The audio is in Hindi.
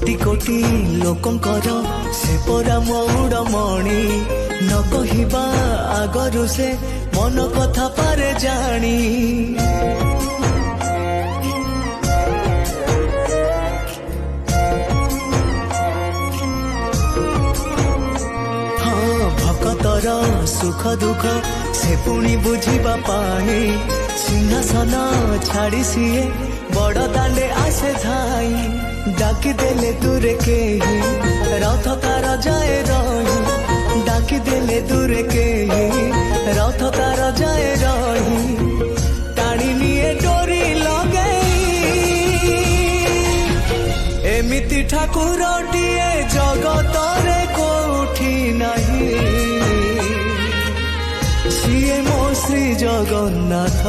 कोटि कोटि लोकंकर से परा मौड़मणि न कहवा आगरु से मन कथा पारे जानी हाँ भक्तर सुख दुख से पुणी बुझिबा पाई सिंहासन छाड़ी सीए बड़ दांडे आसे धाई डाकी देले दूरे के ही रथ तार जाए रही डाकी देले दूरे के ही रथ तार जाए रही टाणी निये डोरी लगे एमिति ठाकुरटिए जगतरे कोठी नहीं सिए मो श्री जगन्नाथ।